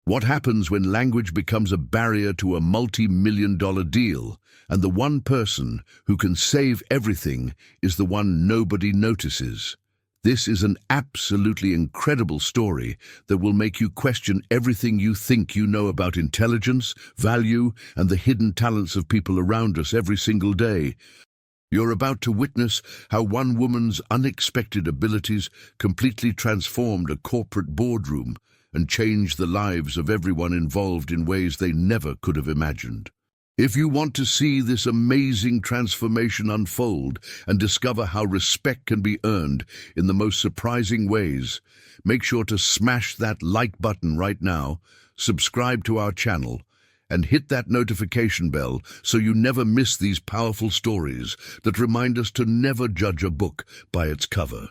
What happens when language becomes a barrier to a multi-million-dollar deal, and the one person who can save everything is the one nobody notices? This is an absolutely incredible story that will make you question everything you think you know about intelligence, value, and the hidden talents of people around us every single day. You're about to witness how one woman's unexpected abilities completely transformed a corporate boardroom and changed the lives of everyone involved in ways they never could have imagined. If you want to see this amazing transformation unfold and discover how respect can be earned in the most surprising ways, make sure to smash that like button right now, subscribe to our channel, and hit that notification bell so you never miss these powerful stories that remind us to never judge a book by its cover.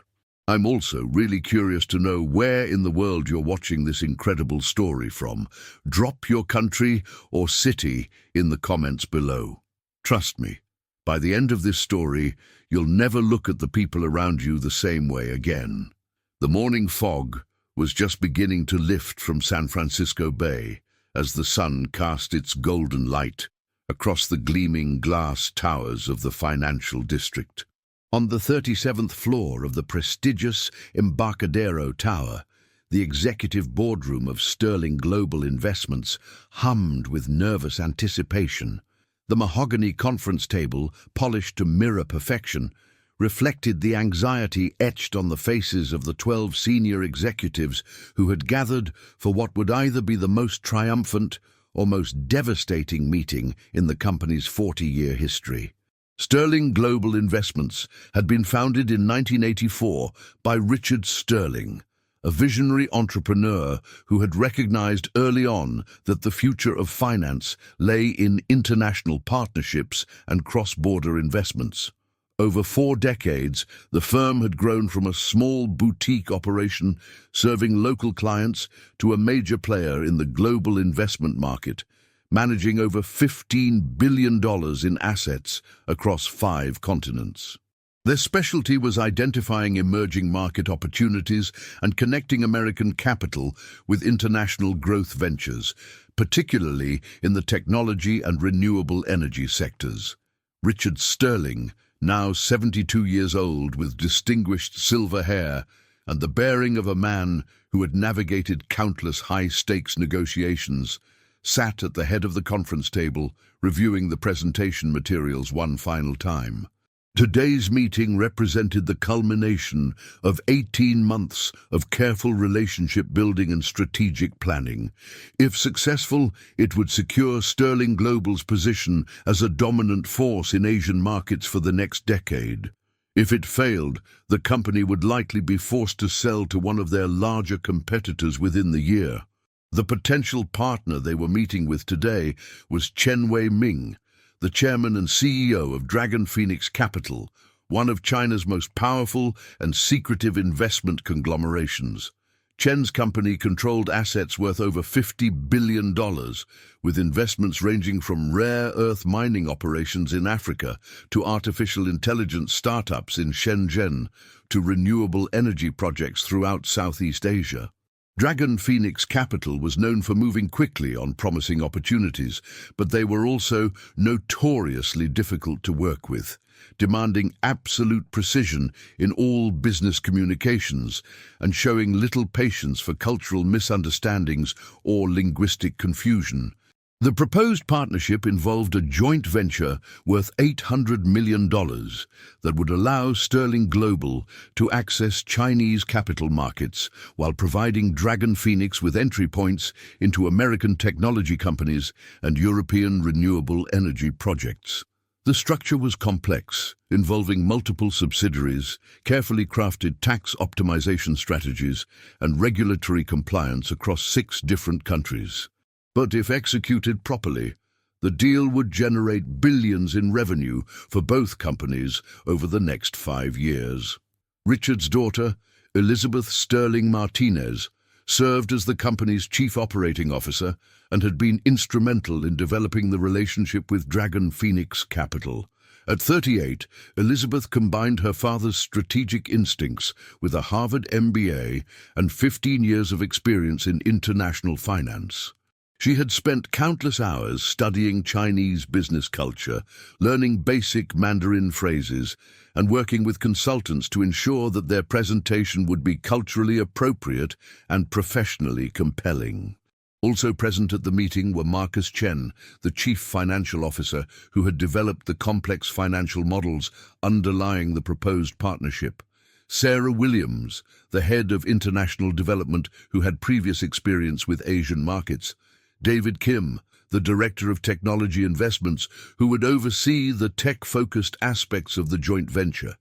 I'm also really curious to know where in the world you're watching this incredible story from. Drop your country or city in the comments below. Trust me, by the end of this story, you'll never look at the people around you the same way again. The morning fog was just beginning to lift from San Francisco Bay as the sun cast its golden light across the gleaming glass towers of the financial district. On the 37th floor of the prestigious Embarcadero Tower, the executive boardroom of Sterling Global Investments hummed with nervous anticipation. The mahogany conference table, polished to mirror perfection, reflected the anxiety etched on the faces of the 12 senior executives who had gathered for what would either be the most triumphant or most devastating meeting in the company's 40-year history. Sterling Global Investments had been founded in 1984 by Richard Sterling, a visionary entrepreneur who had recognized early on that the future of finance lay in international partnerships and cross-border investments. Over 4 decades, the firm had grown from a small boutique operation serving local clients to a major player in the global investment market, managing over $15 billion in assets across 5 continents. Their specialty was identifying emerging market opportunities and connecting American capital with international growth ventures, particularly in the technology and renewable energy sectors. Richard Sterling, now 72 years old with distinguished silver hair and the bearing of a man who had navigated countless high-stakes negotiations, sat at the head of the conference table, reviewing the presentation materials one final time. Today's meeting represented the culmination of 18 months of careful relationship building and strategic planning. If successful, it would secure Sterling Global's position as a dominant force in Asian markets for the next decade. If it failed, the company would likely be forced to sell to one of their larger competitors within the year. The potential partner they were meeting with today was Chen Wei-ming, the chairman and CEO of Dragon Phoenix Capital, one of China's most powerful and secretive investment conglomerations. Chen's company controlled assets worth over $50 billion, with investments ranging from rare earth mining operations in Africa to artificial intelligence startups in Shenzhen to renewable energy projects throughout Southeast Asia. Dragon Phoenix Capital was known for moving quickly on promising opportunities, but they were also notoriously difficult to work with, demanding absolute precision in all business communications and showing little patience for cultural misunderstandings or linguistic confusion. The proposed partnership involved a joint venture worth $800 million that would allow Sterling Global to access Chinese capital markets while providing Dragon Phoenix with entry points into American technology companies and European renewable energy projects. The structure was complex, involving multiple subsidiaries, carefully crafted tax optimization strategies, and regulatory compliance across 6 different countries. But if executed properly, the deal would generate billions in revenue for both companies over the next 5 years. Richard's daughter, Elizabeth Sterling Martinez, served as the company's chief operating officer and had been instrumental in developing the relationship with Dragon Phoenix Capital, At 38, Elizabeth combined her father's strategic instincts with a Harvard MBA and 15 years of experience in international finance. She had spent countless hours studying Chinese business culture, learning basic Mandarin phrases, and working with consultants to ensure that their presentation would be culturally appropriate and professionally compelling. Also present at the meeting were Marcus Chen, the chief financial officer who had developed the complex financial models underlying the proposed partnership; Sarah Williams, the head of international development who had previous experience with Asian markets; David Kim, the director of technology investments who would oversee the tech-focused aspects of the joint venture;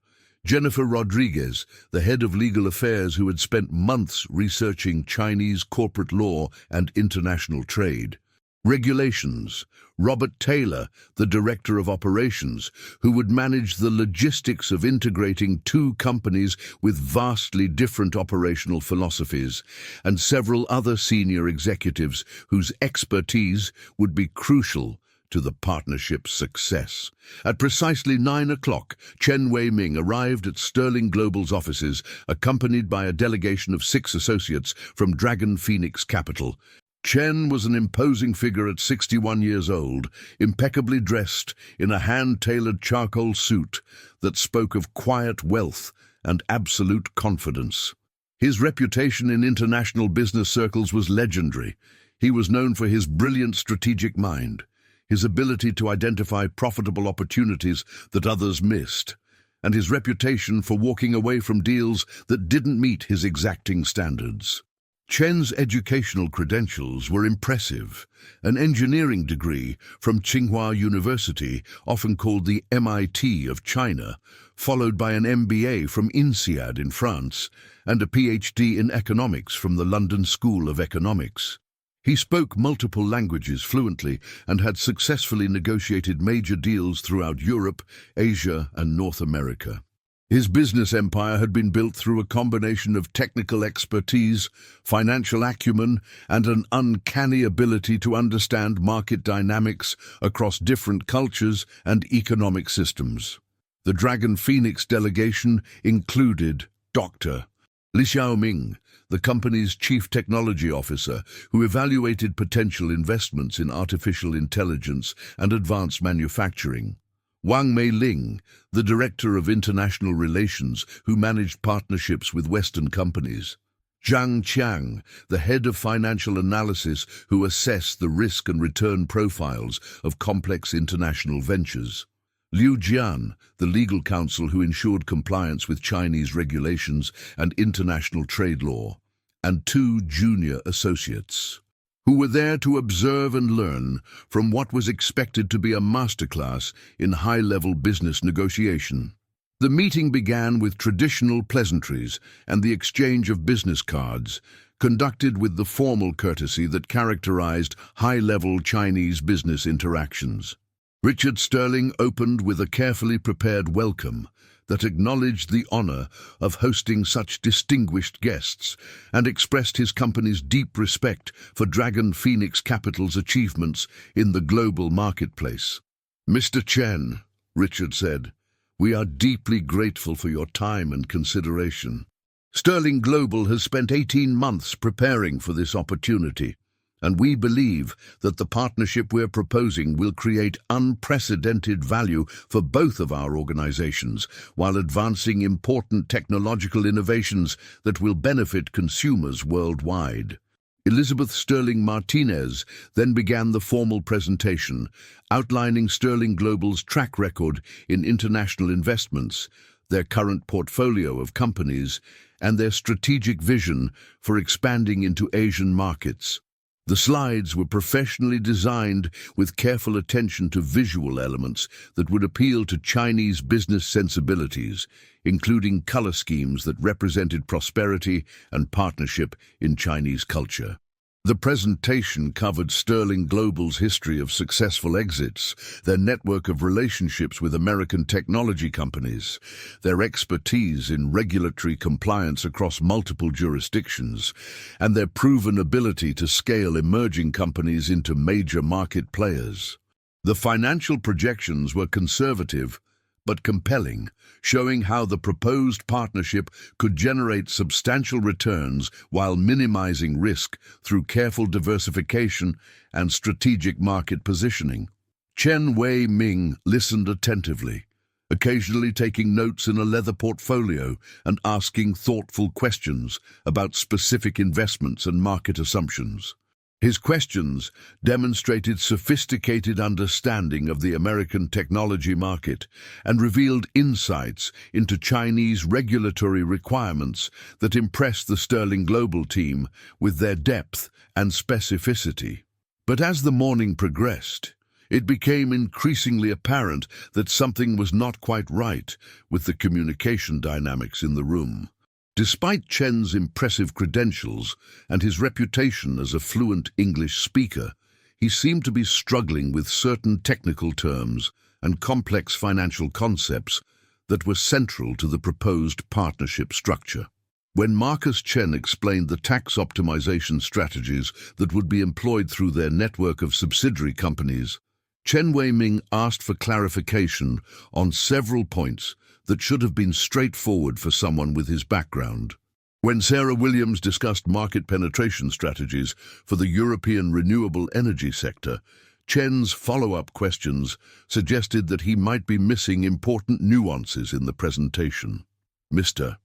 Jennifer Rodriguez, the head of legal affairs who had spent months researching Chinese corporate law and international trade; regulations; Robert Taylor, the director of operations, who would manage the logistics of integrating two companies with vastly different operational philosophies; and several other senior executives whose expertise would be crucial to the partnership's success. At precisely 9 o'clock, Chen Wei-ming arrived at Sterling Global's offices, accompanied by a delegation of 6 associates from Dragon Phoenix Capital. Chen was an imposing figure at 61 years old, impeccably dressed in a hand-tailored charcoal suit that spoke of quiet wealth and absolute confidence. His reputation in international business circles was legendary. He was known for his brilliant strategic mind, his ability to identify profitable opportunities that others missed, and his reputation for walking away from deals that didn't meet his exacting standards. Chen's educational credentials were impressive. An engineering degree from Tsinghua University, often called the MIT of China, followed by an MBA from INSEAD in France, and a PhD in economics from the London School of Economics. He spoke multiple languages fluently and had successfully negotiated major deals throughout Europe, Asia, and North America. His business empire had been built through a combination of technical expertise, financial acumen, and an uncanny ability to understand market dynamics across different cultures and economic systems. The Dragon Phoenix delegation included Dr. Li Xiaoming, the company's chief technology officer, who evaluated potential investments in artificial intelligence and advanced manufacturing; Wang Meiling, the director of international relations, who managed partnerships with Western companies; Zhang Qiang, the head of financial analysis, who assessed the risk and return profiles of complex international ventures; Liu Jian, the legal counsel who ensured compliance with Chinese regulations and international trade law; and 2 junior associates, who were there to observe and learn from what was expected to be a masterclass in high-level business negotiation. The meeting began with traditional pleasantries and the exchange of business cards, conducted with the formal courtesy that characterized high-level Chinese business interactions. Richard Sterling opened with a carefully prepared welcome that acknowledged the honor of hosting such distinguished guests and expressed his company's deep respect for Dragon Phoenix Capital's achievements in the global marketplace. "Mr. Chen," Richard said, "we are deeply grateful for your time and consideration. Sterling Global has spent 18 months preparing for this opportunity, and we believe that the partnership we're proposing will create unprecedented value for both of our organizations while advancing important technological innovations that will benefit consumers worldwide." Elizabeth Sterling Martinez then began the formal presentation, outlining Sterling Global's track record in international investments, their current portfolio of companies, and their strategic vision for expanding into Asian markets. The slides were professionally designed with careful attention to visual elements that would appeal to Chinese business sensibilities, including color schemes that represented prosperity and partnership in Chinese culture. The presentation covered Sterling Global's history of successful exits, their network of relationships with American technology companies, their expertise in regulatory compliance across multiple jurisdictions, and their proven ability to scale emerging companies into major market players. The financial projections were conservative but compelling, showing how the proposed partnership could generate substantial returns while minimizing risk through careful diversification and strategic market positioning. Chen Wei-ming listened attentively, occasionally taking notes in a leather portfolio and asking thoughtful questions about specific investments and market assumptions. His questions demonstrated sophisticated understanding of the American technology market and revealed insights into Chinese regulatory requirements that impressed the Sterling Global team with their depth and specificity. But as the morning progressed, it became increasingly apparent that something was not quite right with the communication dynamics in the room. Despite Chen's impressive credentials and his reputation as a fluent English speaker, he seemed to be struggling with certain technical terms and complex financial concepts that were central to the proposed partnership structure. When Marcus Chen explained the tax optimization strategies that would be employed through their network of subsidiary companies, Chen Wei-ming asked for clarification on several points that should have been straightforward for someone with his background. When Sarah Williams discussed market penetration strategies for the European renewable energy sector, Chen's follow-up questions suggested that he might be missing important nuances in the presentation. "Mr.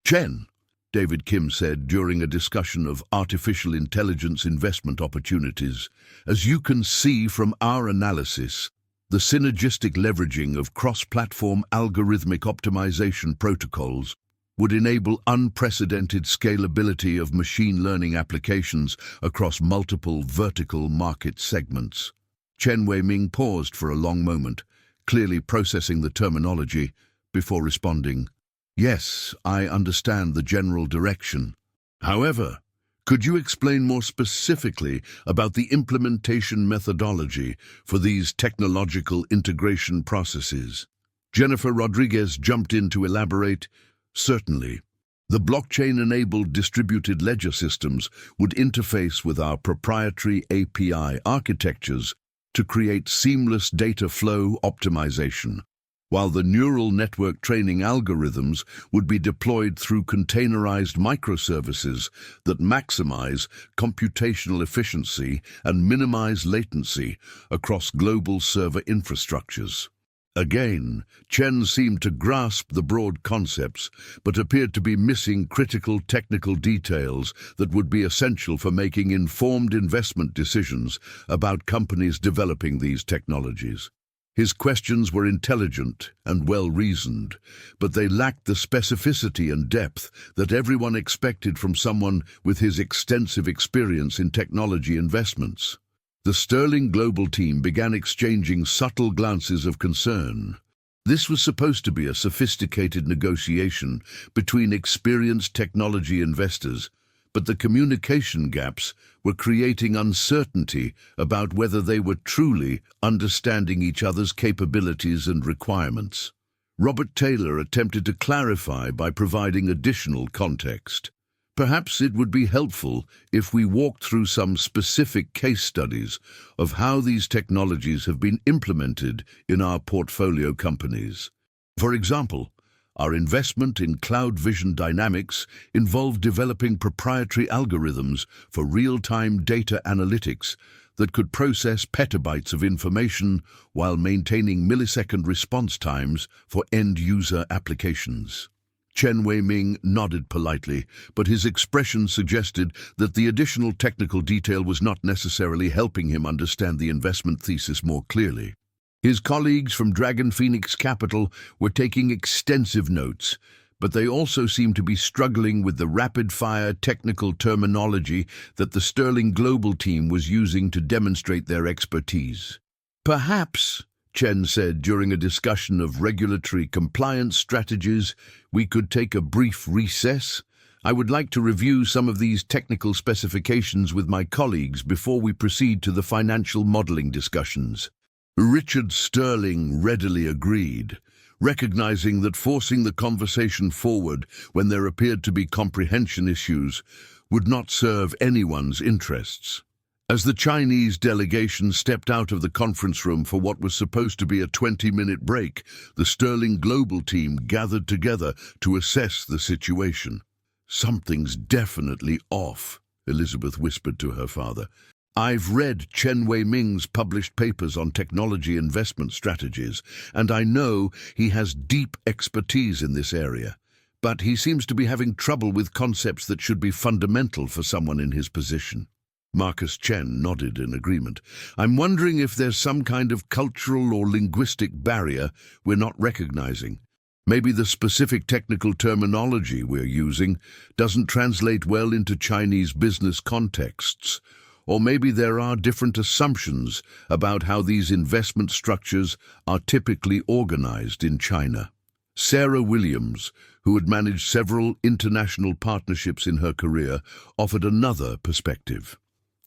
Chen," David Kim said during a discussion of artificial intelligence investment opportunities, "as you can see from our analysis, the synergistic leveraging of cross-platform algorithmic optimization protocols would enable unprecedented scalability of machine learning applications across multiple vertical market segments." Chen Wei-ming paused for a long moment, clearly processing the terminology, before responding, "Yes, I understand the general direction. However, could you explain more specifically about the implementation methodology for these technological integration processes?" Jennifer Rodriguez jumped in to elaborate. "Certainly. The blockchain-enabled distributed ledger systems would interface with our proprietary API architectures to create seamless data flow optimization, while the neural network training algorithms would be deployed through containerized microservices that maximize computational efficiency and minimize latency across global server infrastructures." Again, Chen seemed to grasp the broad concepts, but appeared to be missing critical technical details that would be essential for making informed investment decisions about companies developing these technologies. His questions were intelligent and well-reasoned, but they lacked the specificity and depth that everyone expected from someone with his extensive experience in technology investments. The Sterling Global team began exchanging subtle glances of concern. This was supposed to be a sophisticated negotiation between experienced technology investors, but the communication gaps were creating uncertainty about whether they were truly understanding each other's capabilities and requirements. Robert Taylor attempted to clarify by providing additional context. "Perhaps it would be helpful if we walked through some specific case studies of how these technologies have been implemented in our portfolio companies. For example, our investment in Cloud Vision Dynamics involved developing proprietary algorithms for real-time data analytics that could process petabytes of information while maintaining millisecond response times for end-user applications." Chen Wei-ming nodded politely, but his expression suggested that the additional technical detail was not necessarily helping him understand the investment thesis more clearly. His colleagues from Dragon Phoenix Capital were taking extensive notes, but they also seemed to be struggling with the rapid-fire technical terminology that the Sterling Global team was using to demonstrate their expertise. "Perhaps," Chen said during a discussion of regulatory compliance strategies, "we could take a brief recess. I would like to review some of these technical specifications with my colleagues before we proceed to the financial modeling discussions." Richard Sterling readily agreed, recognizing that forcing the conversation forward when there appeared to be comprehension issues would not serve anyone's interests. As the Chinese delegation stepped out of the conference room for what was supposed to be a 20-minute break, the Sterling Global team gathered together to assess the situation. "Something's definitely off," Elizabeth whispered to her father. "I've read Chen Wei-ming's published papers on technology investment strategies, and I know he has deep expertise in this area. But he seems to be having trouble with concepts that should be fundamental for someone in his position." Marcus Chen nodded in agreement. "I'm wondering if there's some kind of cultural or linguistic barrier we're not recognizing. Maybe the specific technical terminology we're using doesn't translate well into Chinese business contexts. Or maybe there are different assumptions about how these investment structures are typically organized in China." Sarah Williams, who had managed several international partnerships in her career, offered another perspective.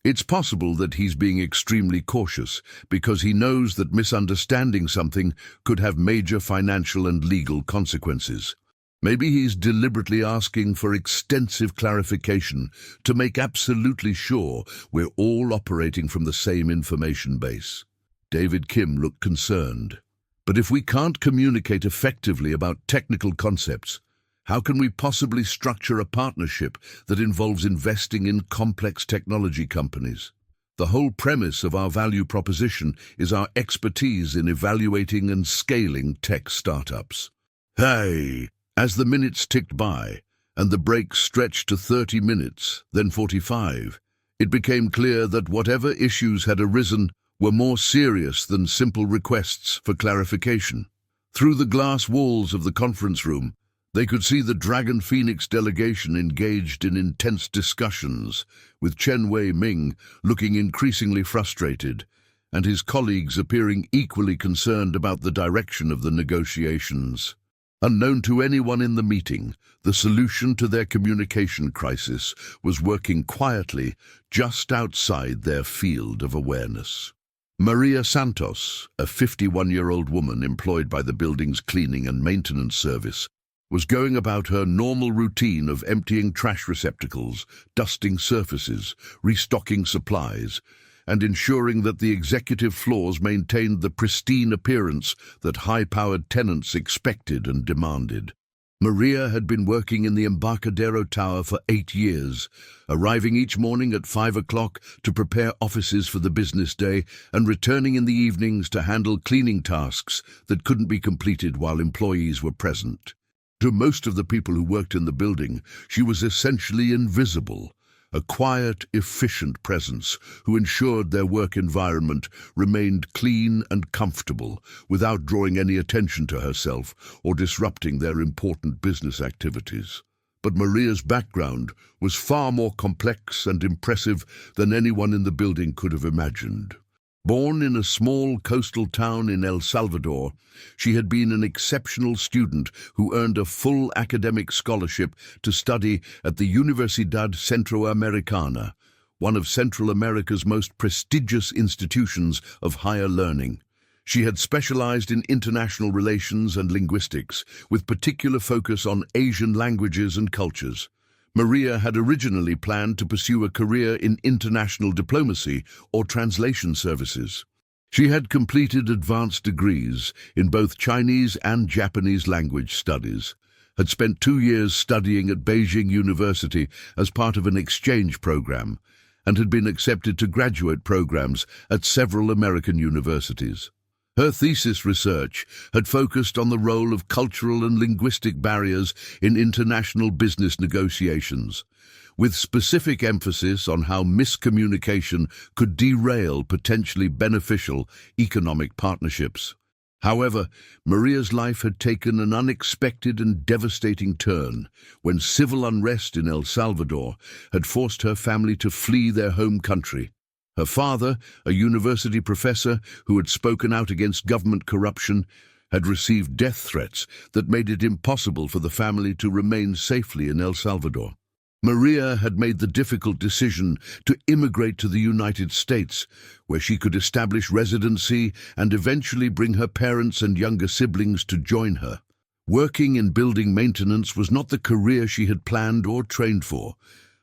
"It's possible that he's being extremely cautious because he knows that misunderstanding something could have major financial and legal consequences. Maybe he's deliberately asking for extensive clarification to make absolutely sure we're all operating from the same information base." David Kim looked concerned. "But if we can't communicate effectively about technical concepts, how can we possibly structure a partnership that involves investing in complex technology companies? The whole premise of our value proposition is our expertise in evaluating and scaling tech startups." Hey! As the minutes ticked by, and the break stretched to 30 minutes, then 45, it became clear that whatever issues had arisen were more serious than simple requests for clarification. Through the glass walls of the conference room, they could see the Dragon Phoenix delegation engaged in intense discussions, with Chen Wei-ming looking increasingly frustrated, and his colleagues appearing equally concerned about the direction of the negotiations. Unknown to anyone in the meeting, the solution to their communication crisis was working quietly just outside their field of awareness. Maria Santos, a 51-year-old woman employed by the building's cleaning and maintenance service, was going about her normal routine of emptying trash receptacles, dusting surfaces, restocking supplies, and ensuring that the executive floors maintained the pristine appearance that high-powered tenants expected and demanded. Maria had been working in the Embarcadero Tower for 8 years, arriving each morning at 5 o'clock to prepare offices for the business day and returning in the evenings to handle cleaning tasks that couldn't be completed while employees were present. To most of the people who worked in the building, she was essentially invisible, a quiet, efficient presence who ensured their work environment remained clean and comfortable without drawing any attention to herself or disrupting their important business activities. But Maria's background was far more complex and impressive than anyone in the building could have imagined. Born in a small coastal town in El Salvador, she had been an exceptional student who earned a full academic scholarship to study at the Universidad Centroamericana, one of Central America's most prestigious institutions of higher learning. She had specialized in international relations and linguistics, with particular focus on Asian languages and cultures. Maria had originally planned to pursue a career in international diplomacy or translation services. She had completed advanced degrees in both Chinese and Japanese language studies, had spent 2 years studying at Beijing University as part of an exchange program, and had been accepted to graduate programs at several American universities. Her thesis research had focused on the role of cultural and linguistic barriers in international business negotiations, with specific emphasis on how miscommunication could derail potentially beneficial economic partnerships. However, Maria's life had taken an unexpected and devastating turn when civil unrest in El Salvador had forced her family to flee their home country. Her father, a university professor who had spoken out against government corruption, had received death threats that made it impossible for the family to remain safely in El Salvador. Maria had made the difficult decision to immigrate to the United States, where she could establish residency and eventually bring her parents and younger siblings to join her. Working in building maintenance was not the career she had planned or trained for,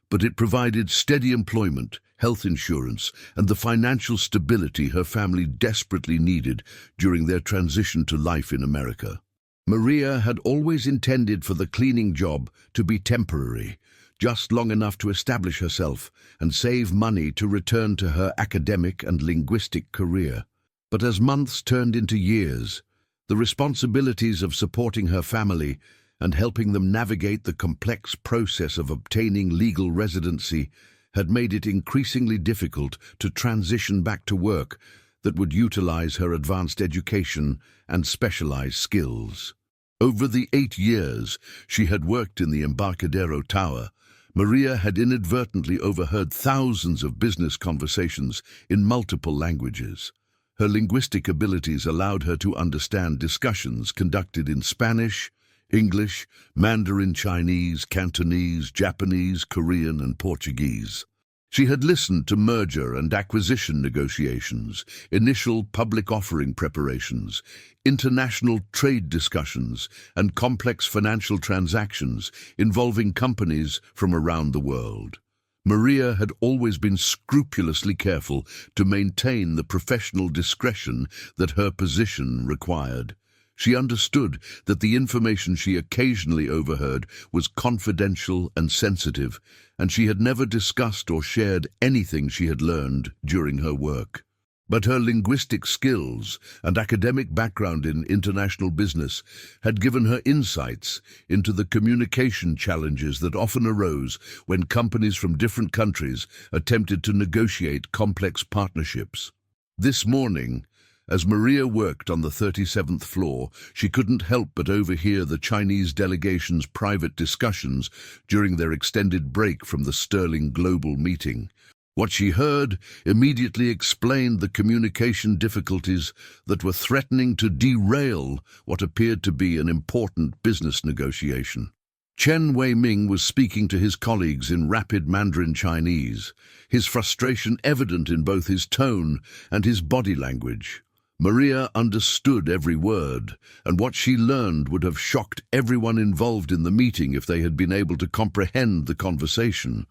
but it provided steady employment, health insurance, and the financial stability her family desperately needed during their transition to life in America. Maria had always intended for the cleaning job to be temporary, just long enough to establish herself and save money to return to her academic and linguistic career. But as months turned into years, the responsibilities of supporting her family and helping them navigate the complex process of obtaining legal residency had made it increasingly difficult to transition back to work that would utilize her advanced education and specialized skills. Over the 8 years she had worked in the Embarcadero Tower, Maria had inadvertently overheard thousands of business conversations in multiple languages. Her linguistic abilities allowed her to understand discussions conducted in Spanish, English, Mandarin Chinese, Cantonese, Japanese, Korean, and Portuguese. She had listened to merger and acquisition negotiations, initial public offering preparations, international trade discussions, and complex financial transactions involving companies from around the world. Maria had always been scrupulously careful to maintain the professional discretion that her position required. She understood that the information she occasionally overheard was confidential and sensitive, and she had never discussed or shared anything she had learned during her work. But her linguistic skills and academic background in international business had given her insights into the communication challenges that often arose when companies from different countries attempted to negotiate complex partnerships. This morning, as Maria worked on the 37th floor, she couldn't help but overhear the Chinese delegation's private discussions during their extended break from the Sterling Global meeting. What she heard immediately explained the communication difficulties that were threatening to derail what appeared to be an important business negotiation. Chen Wei-ming was speaking to his colleagues in rapid Mandarin Chinese, his frustration evident in both his tone and his body language. Maria understood every word, and what she learned would have shocked everyone involved in the meeting if they had been able to comprehend the conversation.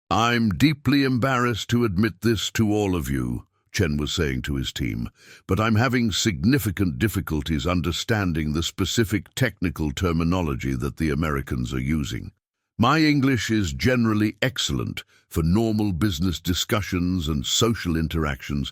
"I'm deeply embarrassed to admit this to all of you," Chen was saying to his team, "but I'm having significant difficulties understanding the specific technical terminology that the Americans are using. My English is generally excellent for normal business discussions and social interactions,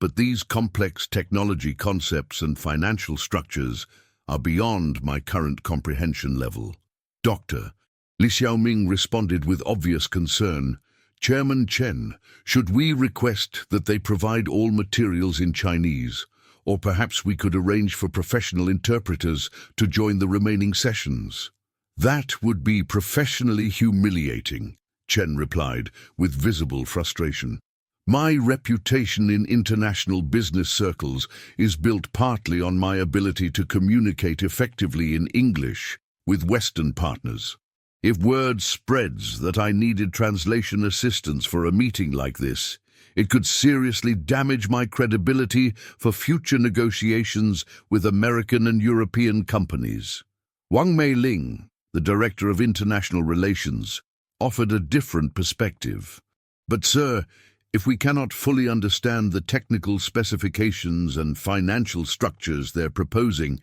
but these complex technology concepts and financial structures are beyond my current comprehension level." "Doctor," Li Xiaoming responded with obvious concern, "Chairman Chen, should we request that they provide all materials in Chinese, or perhaps we could arrange for professional interpreters to join the remaining sessions?" "That would be professionally humiliating," Chen replied with visible frustration. "My reputation in international business circles is built partly on my ability to communicate effectively in English with Western partners. If word spreads that I needed translation assistance for a meeting like this, it could seriously damage my credibility for future negotiations with American and European companies." Wang Meiling, the Director of International Relations, offered a different perspective. "But sir, if we cannot fully understand the technical specifications and financial structures they're proposing,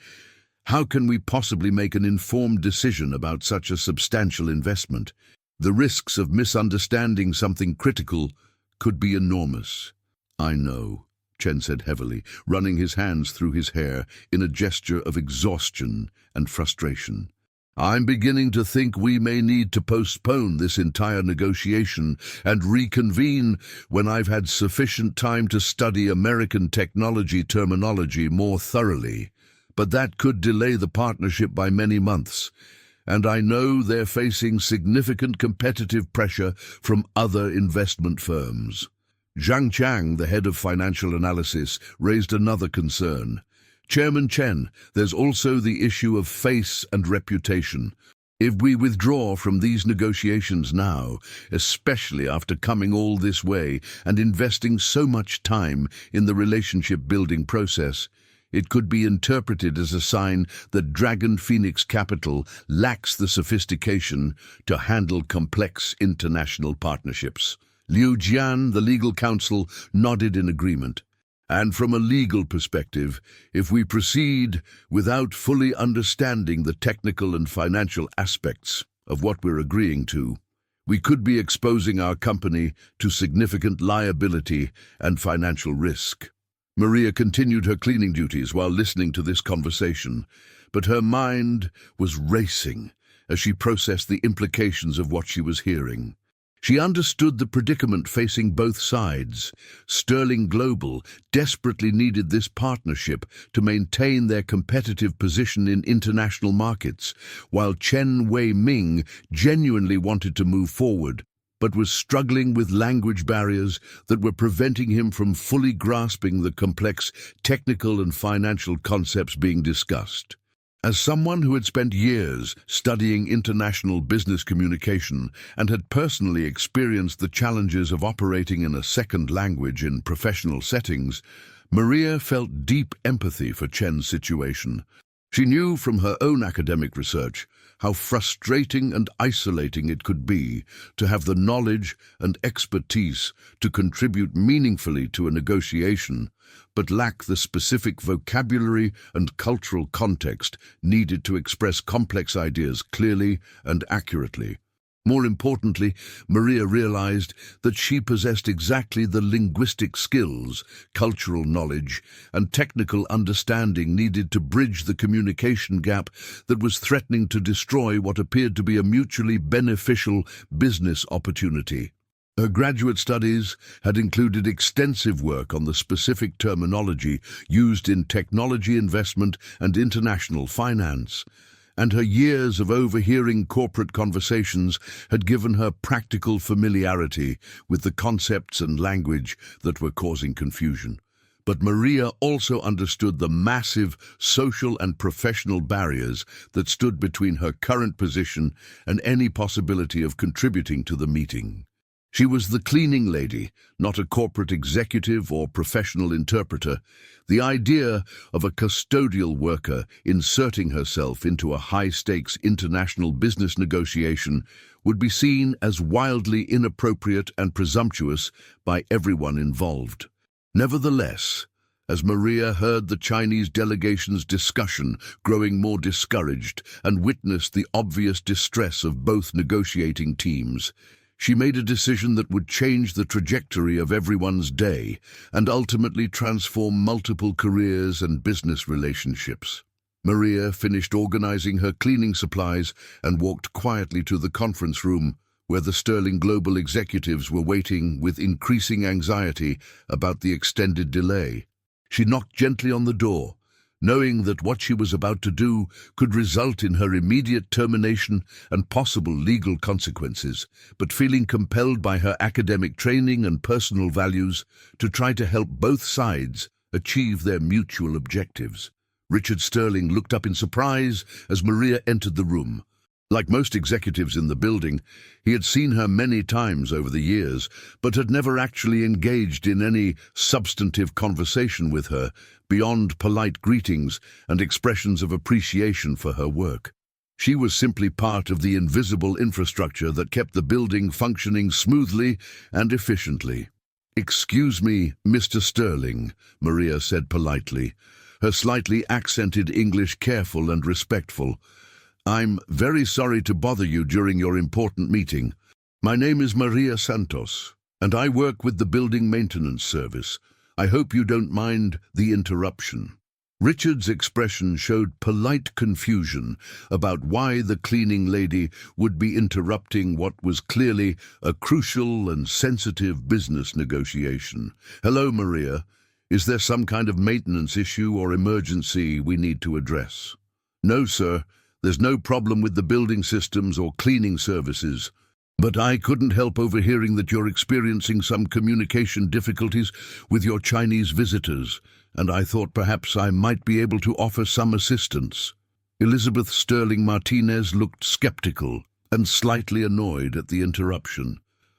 how can we possibly make an informed decision about such a substantial investment? The risks of misunderstanding something critical could be enormous." "I know," Chen said heavily, running his hands through his hair in a gesture of exhaustion and frustration. "I'm beginning to think we may need to postpone this entire negotiation and reconvene when I've had sufficient time to study American technology terminology more thoroughly. But that could delay the partnership by many months, and I know they're facing significant competitive pressure from other investment firms." Zhang Qiang, the head of financial analysis, raised another concern. "Chairman Chen, there's also the issue of face and reputation. If we withdraw from these negotiations now, especially after coming all this way and investing so much time in the relationship-building process, it could be interpreted as a sign that Dragon Phoenix Capital lacks the sophistication to handle complex international partnerships." Liu Jian, the legal counsel, nodded in agreement. And from a legal perspective, if we proceed without fully understanding the technical and financial aspects of what we're agreeing to, we could be exposing our company to significant liability and financial risk. Maria continued her cleaning duties while listening to this conversation, but her mind was racing as she processed the implications of what she was hearing. She understood the predicament facing both sides. Sterling Global desperately needed this partnership to maintain their competitive position in international markets, while Chen Wei-Ming genuinely wanted to move forward, but was struggling with language barriers that were preventing him from fully grasping the complex technical and financial concepts being discussed. As someone who had spent years studying international business communication and had personally experienced the challenges of operating in a second language in professional settings, Maria felt deep empathy for Chen's situation. She knew from her own academic research how frustrating and isolating it could be to have the knowledge and expertise to contribute meaningfully to a negotiation, but lack the specific vocabulary and cultural context needed to express complex ideas clearly and accurately. More importantly, Maria realized that she possessed exactly the linguistic skills, cultural knowledge, and technical understanding needed to bridge the communication gap that was threatening to destroy what appeared to be a mutually beneficial business opportunity. Her graduate studies had included extensive work on the specific terminology used in technology investment and international finance, and her years of overhearing corporate conversations had given her practical familiarity with the concepts and language that were causing confusion. But Maria also understood the massive social and professional barriers that stood between her current position and any possibility of contributing to the meeting. She was the cleaning lady, not a corporate executive or professional interpreter. The idea of a custodial worker inserting herself into a high-stakes international business negotiation would be seen as wildly inappropriate and presumptuous by everyone involved. Nevertheless, as Maria heard the Chinese delegation's discussion growing more discouraged and witnessed the obvious distress of both negotiating teams, she made a decision that would change the trajectory of everyone's day and ultimately transform multiple careers and business relationships. Maria finished organizing her cleaning supplies and walked quietly to the conference room where the Sterling Global executives were waiting with increasing anxiety about the extended delay. She knocked gently on the door, knowing that what she was about to do could result in her immediate termination and possible legal consequences, but feeling compelled by her academic training and personal values to try to help both sides achieve their mutual objectives. Richard Sterling looked up in surprise as Maria entered the room. Like most executives in the building, he had seen her many times over the years, but had never actually engaged in any substantive conversation with her beyond polite greetings and expressions of appreciation for her work. She was simply part of the invisible infrastructure that kept the building functioning smoothly and efficiently. "Excuse me, Mr. Sterling," Maria said politely, her slightly accented English careful and respectful. "I'm very sorry to bother you during your important meeting. My name is Maria Santos, and I work with the Building Maintenance Service. I hope you don't mind the interruption." Richard's expression showed polite confusion about why the cleaning lady would be interrupting what was clearly a crucial and sensitive business negotiation. "Hello, Maria. Is there some kind of maintenance issue or emergency we need to address?" "No, sir. There's no problem with the building systems or cleaning services. But I couldn't help overhearing that you're experiencing some communication difficulties with your Chinese visitors, and I thought perhaps I might be able to offer some assistance." Elizabeth Sterling Martinez looked skeptical and slightly annoyed at the interruption.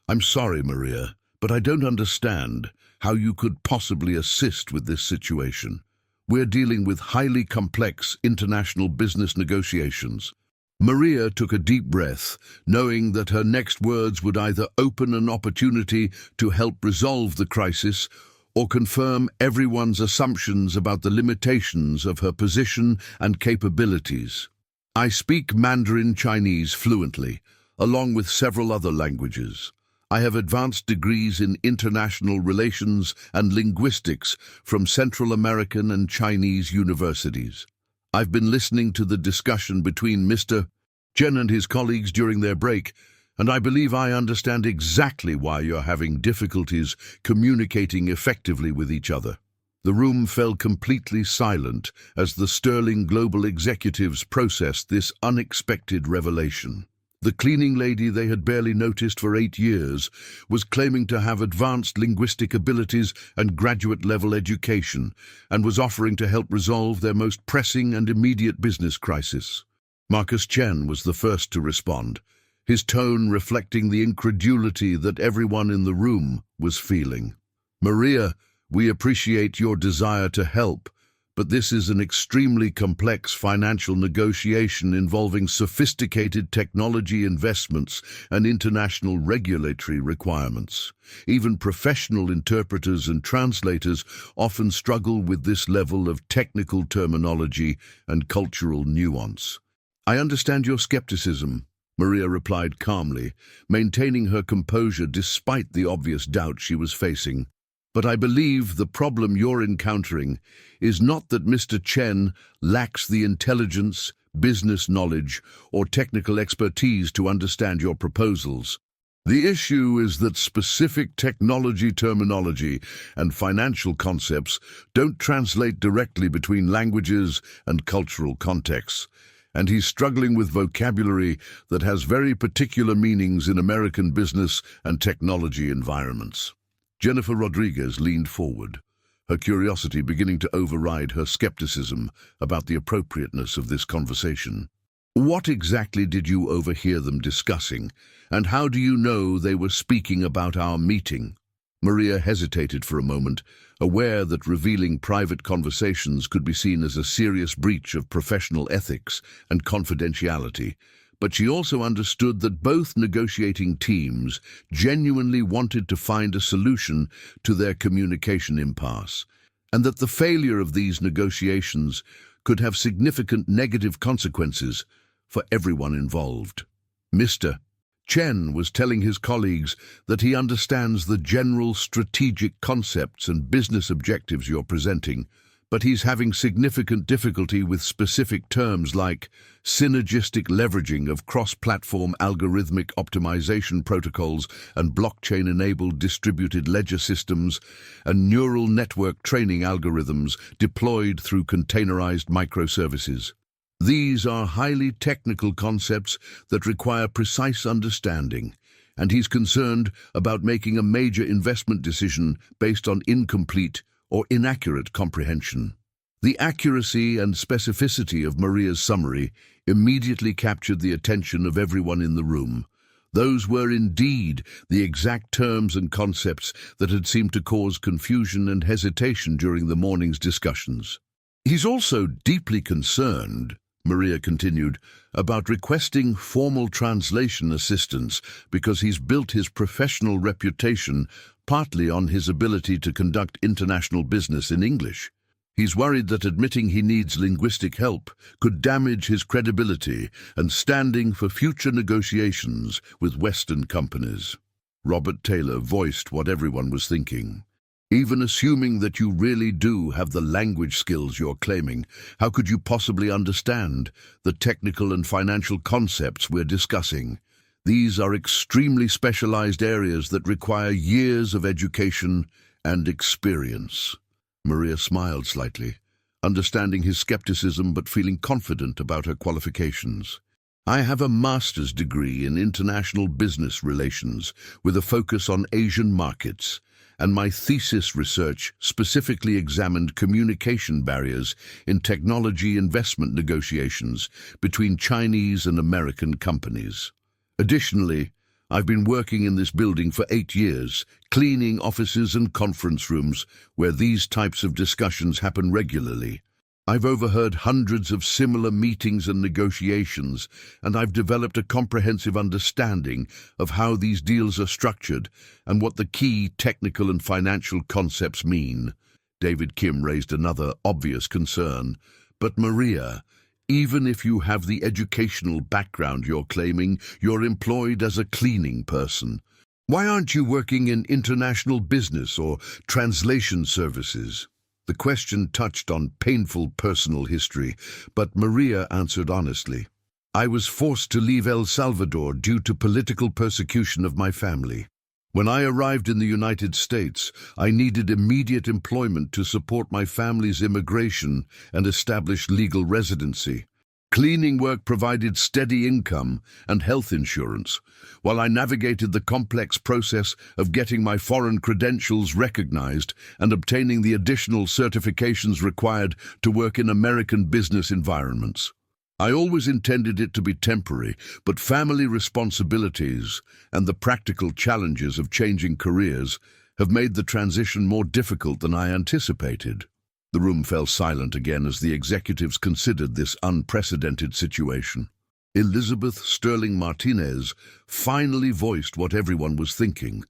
"I'm sorry, Maria, but I don't understand how you could possibly assist with this situation. We're dealing with highly complex international business negotiations. Maria took a deep breath, knowing that her next words would either open an opportunity to help resolve the crisis or confirm everyone's assumptions about the limitations of her position and capabilities. I speak Mandarin Chinese fluently, along with several other languages. I have advanced degrees in international relations and linguistics from Central American and Chinese universities. I've been listening to the discussion between Mr. Chen and his colleagues during their break, and I believe I understand exactly why you're having difficulties communicating effectively with each other. The room fell completely silent as the sterling global executives processed this unexpected revelation. The cleaning lady they had barely noticed for 8 years was claiming to have advanced linguistic abilities and graduate-level education, and was offering to help resolve their most pressing and immediate business crisis. Marcus Chen was the first to respond, his tone reflecting the incredulity that everyone in the room was feeling. "Maria, we appreciate your desire to help, but this is an extremely complex financial negotiation involving sophisticated technology investments and international regulatory requirements. Even professional interpreters and translators often struggle with this level of technical terminology and cultural nuance." "I understand your skepticism," Maria replied calmly, maintaining her composure despite the obvious doubt she was facing. "But I believe the problem you're encountering is not that Mr. Chen lacks the intelligence, business knowledge, or technical expertise to understand your proposals. The issue is that specific technology terminology and financial concepts don't translate directly between languages and cultural contexts, and he's struggling with vocabulary that has very particular meanings in American business and technology environments." Jennifer Rodriguez leaned forward, her curiosity beginning to override her skepticism about the appropriateness of this conversation. "What exactly did you overhear them discussing, and how do you know they were speaking about our meeting?" Maria hesitated for a moment, aware that revealing private conversations could be seen as a serious breach of professional ethics and confidentiality. But she also understood that both negotiating teams genuinely wanted to find a solution to their communication impasse, and that the failure of these negotiations could have significant negative consequences for everyone involved. Mr. Chen was telling his colleagues that he understands the general strategic concepts and business objectives you're presenting, but he's having significant difficulty with specific terms like synergistic leveraging of cross-platform algorithmic optimization protocols and blockchain-enabled distributed ledger systems and neural network training algorithms deployed through containerized microservices. These are highly technical concepts that require precise understanding, and he's concerned about making a major investment decision based on incomplete or inaccurate comprehension. The accuracy and specificity of Maria's summary immediately captured the attention of everyone in the room. Those were indeed the exact terms and concepts that had seemed to cause confusion and hesitation during the morning's discussions. "He's also deeply concerned," Maria continued, "about requesting formal translation assistance because he's built his professional reputation partly on his ability to conduct international business in English. He's worried that admitting he needs linguistic help could damage his credibility and standing for future negotiations with Western companies." Robert Taylor voiced what everyone was thinking. "Even assuming that you really do have the language skills you're claiming, how could you possibly understand the technical and financial concepts we're discussing? These are extremely specialized areas that require years of education and experience." Maria smiled slightly, understanding his skepticism but feeling confident about her qualifications. "I have a master's degree in international business relations with a focus on Asian markets, and my thesis research specifically examined communication barriers in technology investment negotiations between Chinese and American companies. Additionally, I've been working in this building for 8 years, cleaning offices and conference rooms where these types of discussions happen regularly. I've overheard hundreds of similar meetings and negotiations, and I've developed a comprehensive understanding of how these deals are structured and what the key technical and financial concepts mean. David Kim raised another obvious concern. But Maria, even if you have the educational background you're claiming, you're employed as a cleaning person. Why aren't you working in international business or translation services? The question touched on painful personal history, but Maria answered honestly. I was forced to leave El Salvador due to political persecution of my family. When I arrived in the United States, I needed immediate employment to support my family's immigration and establish legal residency. Cleaning work provided steady income and health insurance, while I navigated the complex process of getting my foreign credentials recognized and obtaining the additional certifications required to work in American business environments. I always intended it to be temporary, but family responsibilities and the practical challenges of changing careers have made the transition more difficult than I anticipated. The room fell silent again as the executives considered this unprecedented situation. Elizabeth Sterling Martinez finally voiced what everyone was thinking.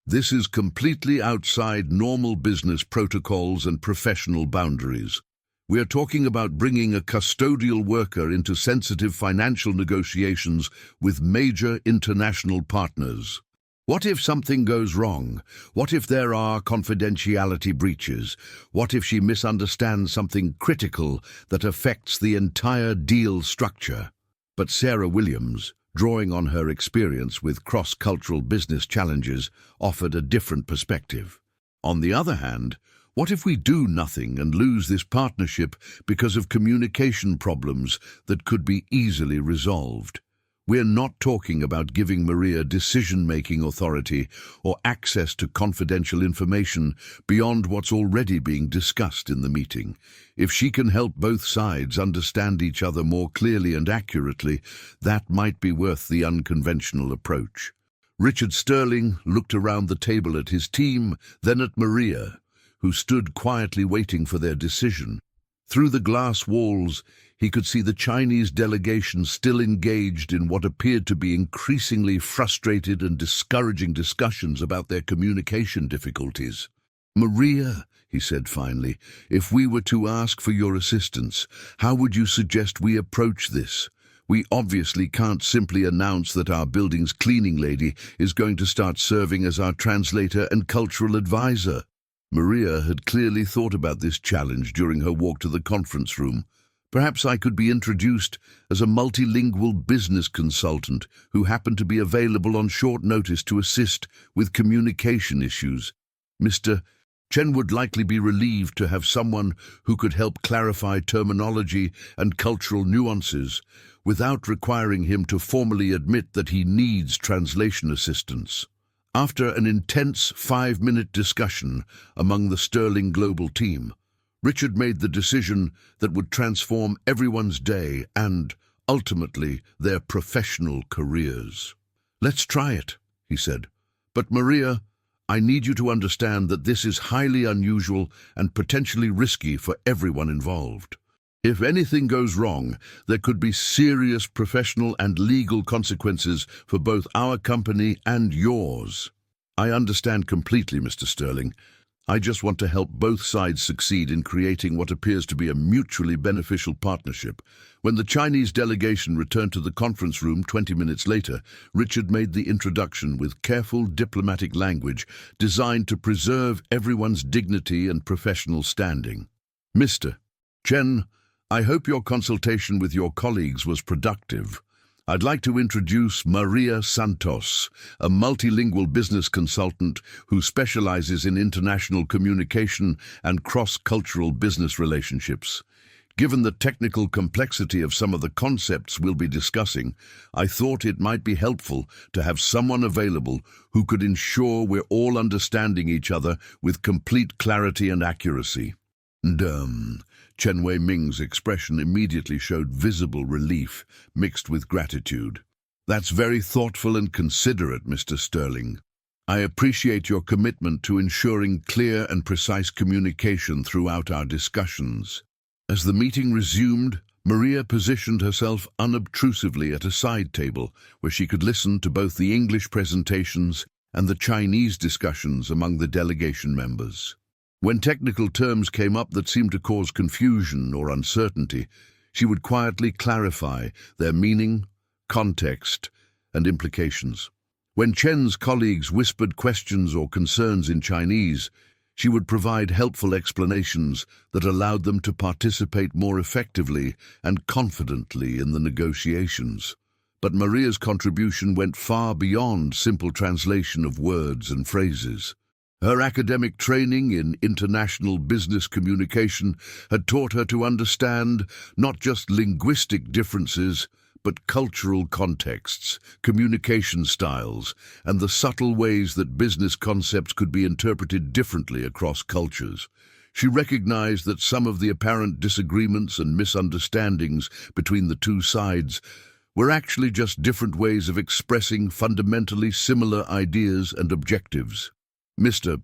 This is completely outside normal business protocols and professional boundaries. We are talking about bringing a custodial worker into sensitive financial negotiations with major international partners. What if something goes wrong? What if there are confidentiality breaches? What if she misunderstands something critical that affects the entire deal structure? But Sarah Williams, drawing on her experience with cross-cultural business challenges, offered a different perspective. On the other hand, what if we do nothing and lose this partnership because of communication problems that could be easily resolved? We're not talking about giving Maria decision-making authority or access to confidential information beyond what's already being discussed in the meeting. If she can help both sides understand each other more clearly and accurately, that might be worth the unconventional approach. Richard Sterling looked around the table at his team, then at Maria, who stood quietly waiting for their decision. Through the glass walls, he could see the Chinese delegation still engaged in what appeared to be increasingly frustrated and discouraging discussions about their communication difficulties. Maria, he said finally, if we were to ask for your assistance, how would you suggest we approach this? We obviously can't simply announce that our building's cleaning lady is going to start serving as our translator and cultural advisor. Maria had clearly thought about this challenge during her walk to the conference room. Perhaps I could be introduced as a multilingual business consultant who happened to be available on short notice to assist with communication issues. Mr. Chen would likely be relieved to have someone who could help clarify terminology and cultural nuances without requiring him to formally admit that he needs translation assistance. After an intense 5-minute discussion among the Sterling Global team, Richard made the decision that would transform everyone's day and, ultimately, their professional careers. Let's try it, he said. But Maria, I need you to understand that this is highly unusual and potentially risky for everyone involved. If anything goes wrong, there could be serious professional and legal consequences for both our company and yours. I understand completely, Mr. Sterling. I just want to help both sides succeed in creating what appears to be a mutually beneficial partnership. When the Chinese delegation returned to the conference room 20 minutes later, Richard made the introduction with careful diplomatic language designed to preserve everyone's dignity and professional standing. Mr. Chen, I hope your consultation with your colleagues was productive. I'd like to introduce Maria Santos, a multilingual business consultant who specializes in international communication and cross-cultural business relationships. Given the technical complexity of some of the concepts we'll be discussing, I thought it might be helpful to have someone available who could ensure we're all understanding each other with complete clarity and accuracy. Chen Wei-ming's expression immediately showed visible relief, mixed with gratitude. That's very thoughtful and considerate, Mr. Sterling. I appreciate your commitment to ensuring clear and precise communication throughout our discussions. As the meeting resumed, Maria positioned herself unobtrusively at a side table where she could listen to both the English presentations and the Chinese discussions among the delegation members. When technical terms came up that seemed to cause confusion or uncertainty, she would quietly clarify their meaning, context, and implications. When Chen's colleagues whispered questions or concerns in Chinese, she would provide helpful explanations that allowed them to participate more effectively and confidently in the negotiations. But Maria's contribution went far beyond simple translation of words and phrases. Her academic training in international business communication had taught her to understand not just linguistic differences, but cultural contexts, communication styles, and the subtle ways that business concepts could be interpreted differently across cultures. She recognized that some of the apparent disagreements and misunderstandings between the two sides were actually just different ways of expressing fundamentally similar ideas and objectives. "Mr.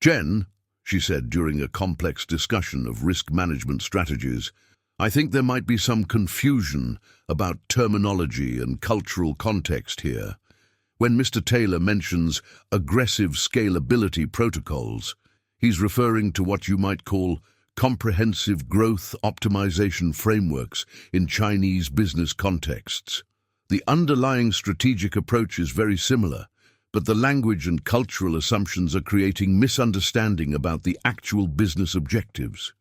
Chen," she said during a complex discussion of risk management strategies, "I think there might be some confusion about terminology and cultural context here. When Mr. Taylor mentions aggressive scalability protocols, he's referring to what you might call comprehensive growth optimization frameworks in Chinese business contexts. The underlying strategic approach is very similar, but the language and cultural assumptions are creating misunderstanding about the actual business objectives."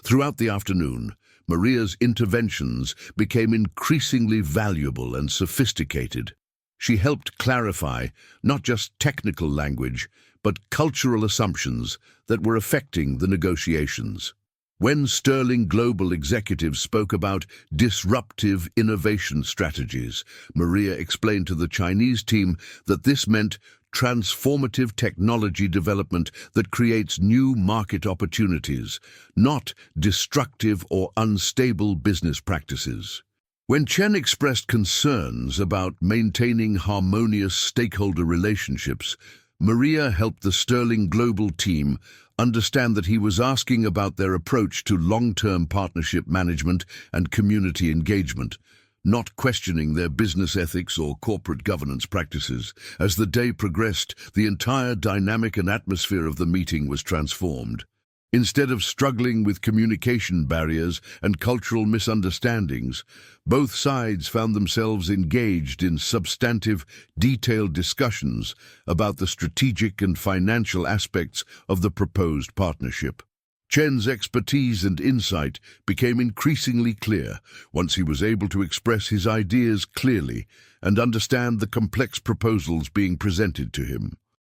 Throughout the afternoon, Maria's interventions became increasingly valuable and sophisticated. She helped clarify not just technical language, but cultural assumptions that were affecting the negotiations. When Sterling Global executives spoke about disruptive innovation strategies, Maria explained to the Chinese team that this meant transformative technology development that creates new market opportunities, not destructive or unstable business practices. When Chen expressed concerns about maintaining harmonious stakeholder relationships, Maria helped the Sterling Global team understand that he was asking about their approach to long-term partnership management and community engagement, not questioning their business ethics or corporate governance practices. As the day progressed, the entire dynamic and atmosphere of the meeting was transformed. Instead of struggling with communication barriers and cultural misunderstandings, both sides found themselves engaged in substantive, detailed discussions about the strategic and financial aspects of the proposed partnership. Chen's expertise and insight became increasingly clear once he was able to express his ideas clearly and understand the complex proposals being presented to him.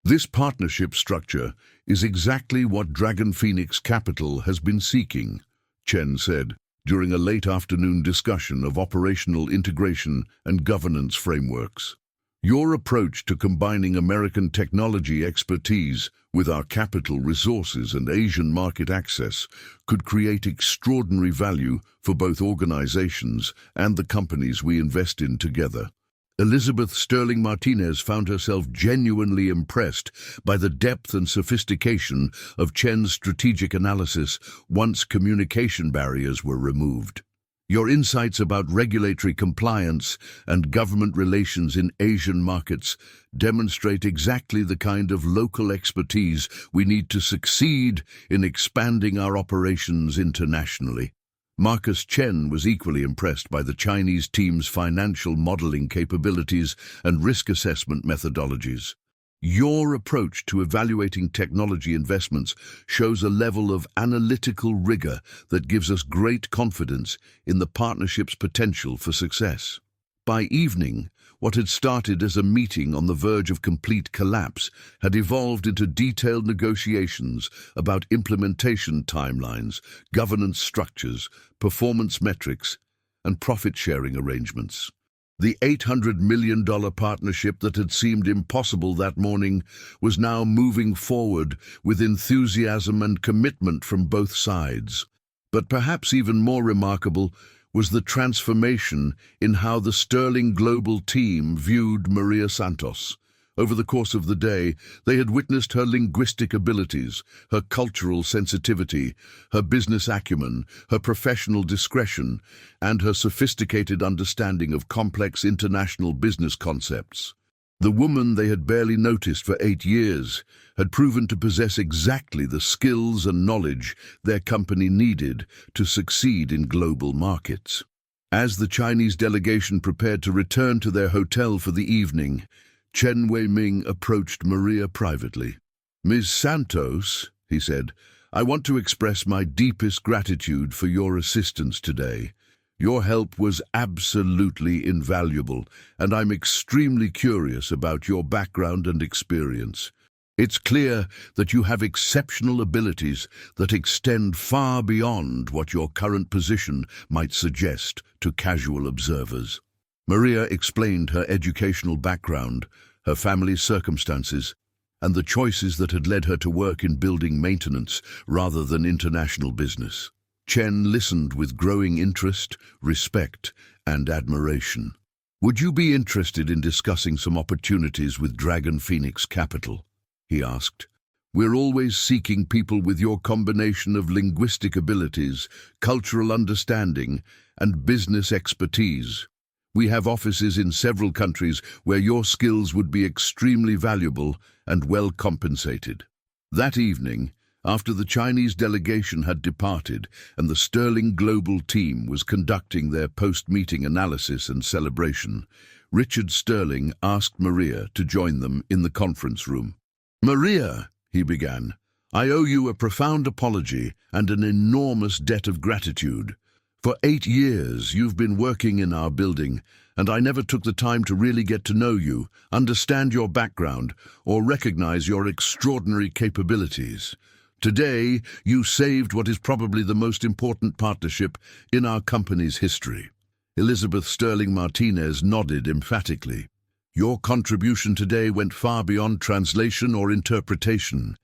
This partnership structure is exactly what Dragon Phoenix Capital has been seeking, Chen said during a late afternoon discussion of operational integration and governance frameworks. Your approach to combining American technology expertise with our capital resources and Asian market access could create extraordinary value for both organizations and the companies we invest in together. Elizabeth Sterling Martinez found herself genuinely impressed by the depth and sophistication of Chen's strategic analysis once communication barriers were removed. Your insights about regulatory compliance and government relations in Asian markets demonstrate exactly the kind of local expertise we need to succeed in expanding our operations internationally. Marcus Chen was equally impressed by the Chinese team's financial modeling capabilities and risk assessment methodologies. Your approach to evaluating technology investments shows a level of analytical rigor that gives us great confidence in the partnership's potential for success. By evening, what had started as a meeting on the verge of complete collapse had evolved into detailed negotiations about implementation timelines, governance structures, performance metrics, and profit-sharing arrangements. The $800 million partnership that had seemed impossible that morning was now moving forward with enthusiasm and commitment from both sides. But perhaps even more remarkable was the transformation in how the Sterling Global team viewed Maria Santos. Over the course of the day, they had witnessed her linguistic abilities, her cultural sensitivity, her business acumen, her professional discretion, and her sophisticated understanding of complex international business concepts. The woman they had barely noticed for 8 years had proven to possess exactly the skills and knowledge their company needed to succeed in global markets. As the Chinese delegation prepared to return to their hotel for the evening, Chen Wei-ming approached Maria privately. "Ms. Santos," he said, "I want to express my deepest gratitude for your assistance today. Your help was absolutely invaluable, and I'm extremely curious about your background and experience. It's clear that you have exceptional abilities that extend far beyond what your current position might suggest to casual observers." Maria explained her educational background, her family's circumstances, and the choices that had led her to work in building maintenance rather than international business. Chen listened with growing interest, respect, and admiration. "Would you be interested in discussing some opportunities with Dragon Phoenix Capital?" he asked. "We're always seeking people with your combination of linguistic abilities, cultural understanding, and business expertise. We have offices in several countries where your skills would be extremely valuable and well compensated." That evening, after the Chinese delegation had departed and the Sterling Global team was conducting their post-meeting analysis and celebration, Richard Sterling asked Maria to join them in the conference room. "Maria," he began, "I owe you a profound apology and an enormous debt of gratitude. For 8 years you've been working in our building, and I never took the time to really get to know you, understand your background, or recognize your extraordinary capabilities. Today, you saved what is probably the most important partnership in our company's history." Elizabeth Sterling Martinez nodded emphatically. "Your contribution today went far beyond translation or interpretation.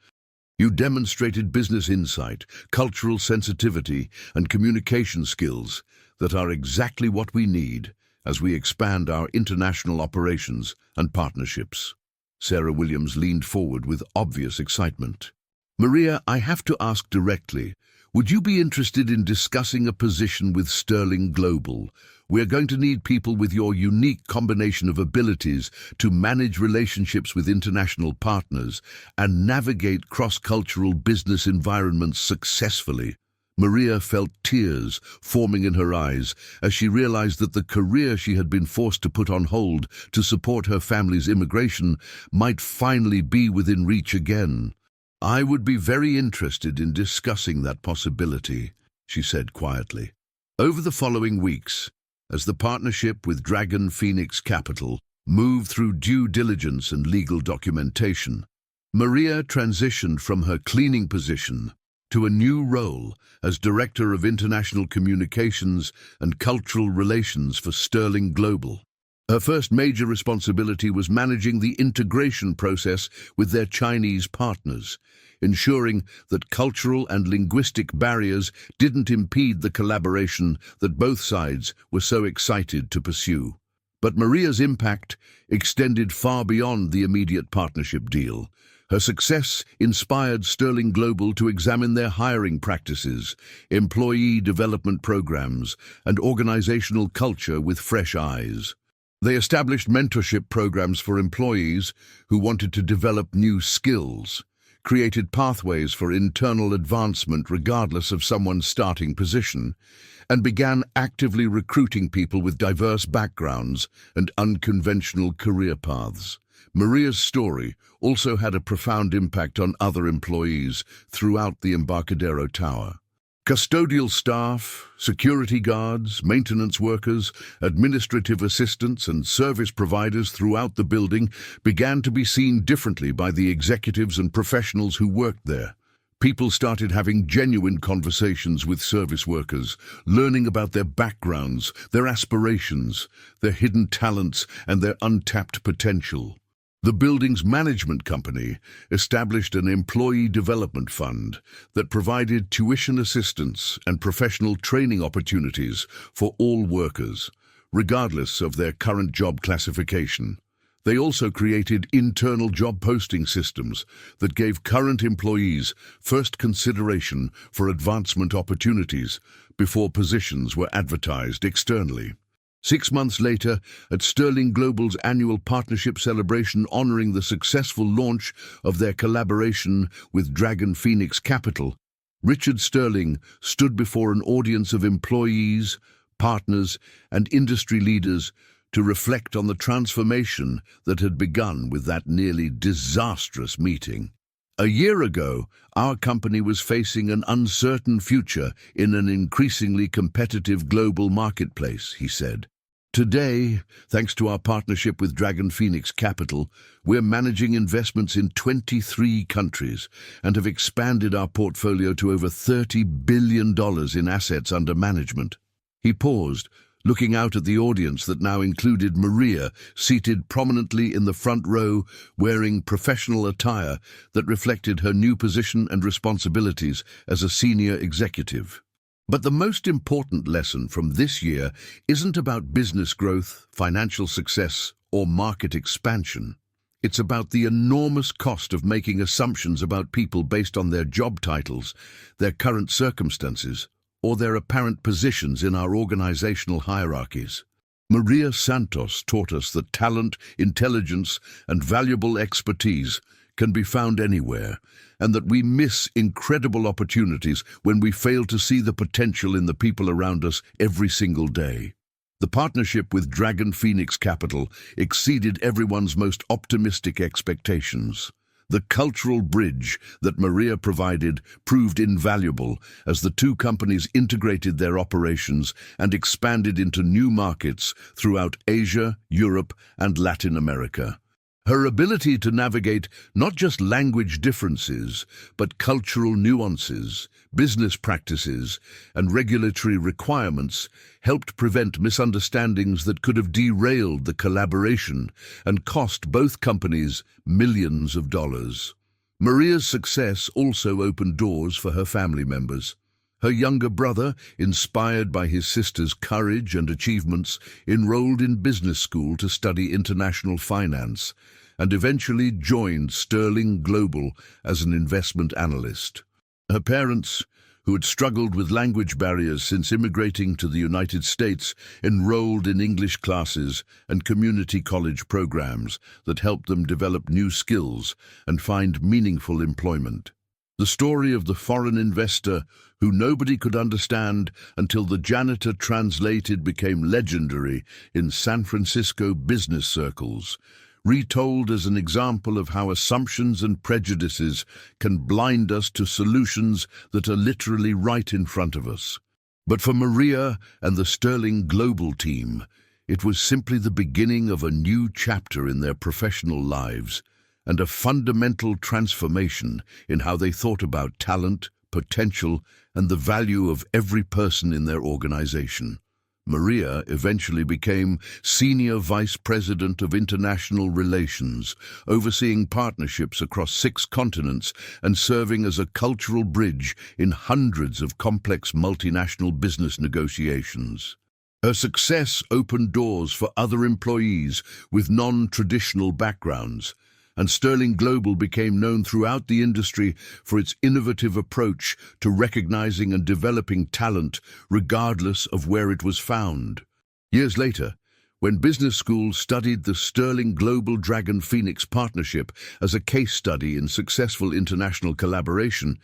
You demonstrated business insight, cultural sensitivity, and communication skills that are exactly what we need as we expand our international operations and partnerships." Sarah Williams leaned forward with obvious excitement. "Maria, I have to ask directly, would you be interested in discussing a position with Sterling Global? We're going to need people with your unique combination of abilities to manage relationships with international partners and navigate cross-cultural business environments successfully." Maria felt tears forming in her eyes as she realized that the career she had been forced to put on hold to support her family's immigration might finally be within reach again. "I would be very interested in discussing that possibility," she said quietly. Over the following weeks, as the partnership with Dragon Phoenix Capital moved through due diligence and legal documentation, Maria transitioned from her cleaning position to a new role as Director of International Communications and Cultural Relations for Sterling Global. Her first major responsibility was managing the integration process with their Chinese partners, ensuring that cultural and linguistic barriers didn't impede the collaboration that both sides were so excited to pursue. But Maria's impact extended far beyond the immediate partnership deal. Her success inspired Sterling Global to examine their hiring practices, employee development programs, and organizational culture with fresh eyes. They established mentorship programs for employees who wanted to develop new skills, created pathways for internal advancement regardless of someone's starting position, and began actively recruiting people with diverse backgrounds and unconventional career paths. Maria's story also had a profound impact on other employees throughout the Embarcadero Tower. Custodial staff, security guards, maintenance workers, administrative assistants, and service providers throughout the building began to be seen differently by the executives and professionals who worked there. People started having genuine conversations with service workers, learning about their backgrounds, their aspirations, their hidden talents, and their untapped potential. The building's management company established an employee development fund that provided tuition assistance and professional training opportunities for all workers, regardless of their current job classification. They also created internal job posting systems that gave current employees first consideration for advancement opportunities before positions were advertised externally. 6 months later, at Sterling Global's annual partnership celebration honoring the successful launch of their collaboration with Dragon Phoenix Capital, Richard Sterling stood before an audience of employees, partners, and industry leaders to reflect on the transformation that had begun with that nearly disastrous meeting. A year ago, our company was facing an uncertain future in an increasingly competitive global marketplace, he said. Today, thanks to our partnership with Dragon Phoenix Capital, we're managing investments in 23 countries and have expanded our portfolio to over $30 billion in assets under management. He paused, looking out at the audience that now included Maria, seated prominently in the front row, wearing professional attire that reflected her new position and responsibilities as a senior executive. But the most important lesson from this year isn't about business growth, financial success, or market expansion. It's about the enormous cost of making assumptions about people based on their job titles, their current circumstances, or their apparent positions in our organizational hierarchies. Maria Santos taught us that talent, intelligence, and valuable expertise can be found anywhere, and that we miss incredible opportunities when we fail to see the potential in the people around us every single day. The partnership with Dragon Phoenix Capital exceeded everyone's most optimistic expectations. The cultural bridge that Maria provided proved invaluable as the two companies integrated their operations and expanded into new markets throughout Asia, Europe, and Latin America. Her ability to navigate not just language differences, but cultural nuances, business practices, and regulatory requirements helped prevent misunderstandings that could have derailed the collaboration and cost both companies millions of dollars. Maria's success also opened doors for her family members. Her younger brother, inspired by his sister's courage and achievements, enrolled in business school to study international finance and eventually joined Sterling Global as an investment analyst. Her parents, who had struggled with language barriers since immigrating to the United States, enrolled in English classes and community college programs that helped them develop new skills and find meaningful employment. The story of the foreign investor who nobody could understand until the janitor translated became legendary in San Francisco business circles, retold as an example of how assumptions and prejudices can blind us to solutions that are literally right in front of us. But for Maria and the Sterling Global team, it was simply the beginning of a new chapter in their professional lives and a fundamental transformation in how they thought about talent, potential, and the value of every person in their organization. Maria eventually became Senior Vice President of International Relations, overseeing partnerships across 6 continents and serving as a cultural bridge in hundreds of complex multinational business negotiations. Her success opened doors for other employees with non-traditional backgrounds, and Sterling Global became known throughout the industry for its innovative approach to recognizing and developing talent regardless of where it was found. Years later, when business schools studied the Sterling Global Dragon Phoenix partnership as a case study in successful international collaboration,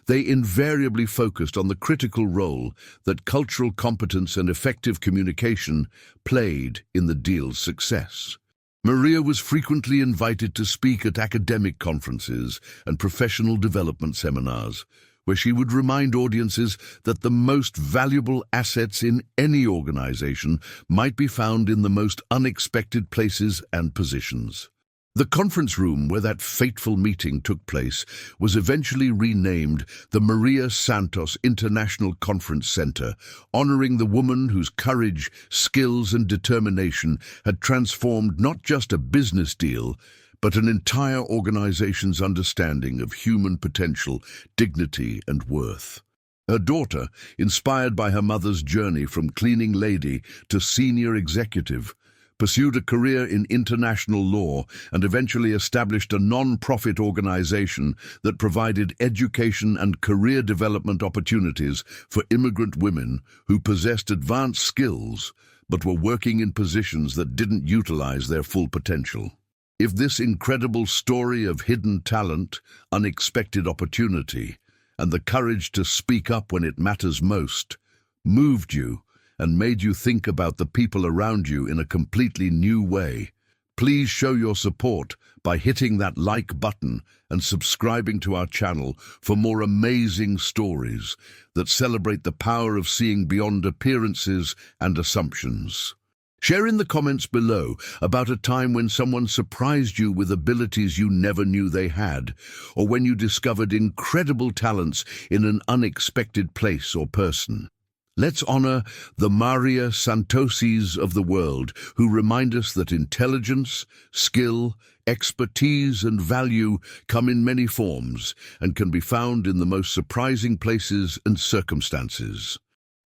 they invariably focused on the critical role that cultural competence and effective communication played in the deal's success. Maria was frequently invited to speak at academic conferences and professional development seminars, where she would remind audiences that the most valuable assets in any organization might be found in the most unexpected places and positions. The conference room where that fateful meeting took place was eventually renamed the Maria Santos International Conference Center, honoring the woman whose courage, skills, and determination had transformed not just a business deal, but an entire organization's understanding of human potential, dignity, and worth. Her daughter, inspired by her mother's journey from cleaning lady to senior executive, pursued a career in international law, and eventually established a non-profit organization that provided education and career development opportunities for immigrant women who possessed advanced skills but were working in positions that didn't utilize their full potential. If this incredible story of hidden talent, unexpected opportunity, and the courage to speak up when it matters most moved you and made you think about the people around you in a completely new way, please show your support by hitting that like button and subscribing to our channel for more amazing stories that celebrate the power of seeing beyond appearances and assumptions. Share in the comments below about a time when someone surprised you with abilities you never knew they had, or when you discovered incredible talents in an unexpected place or person. Let's honor the Maria Santosis of the world, who remind us that intelligence, skill, expertise, and value come in many forms and can be found in the most surprising places and circumstances.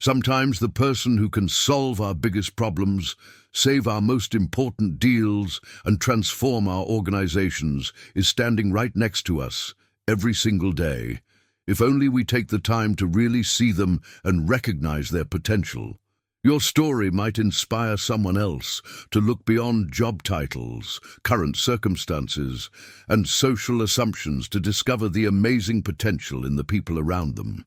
Sometimes the person who can solve our biggest problems, save our most important deals, and transform our organizations is standing right next to us every single day. If only we take the time to really see them and recognize their potential. Your story might inspire someone else to look beyond job titles, current circumstances, and social assumptions to discover the amazing potential in the people around them.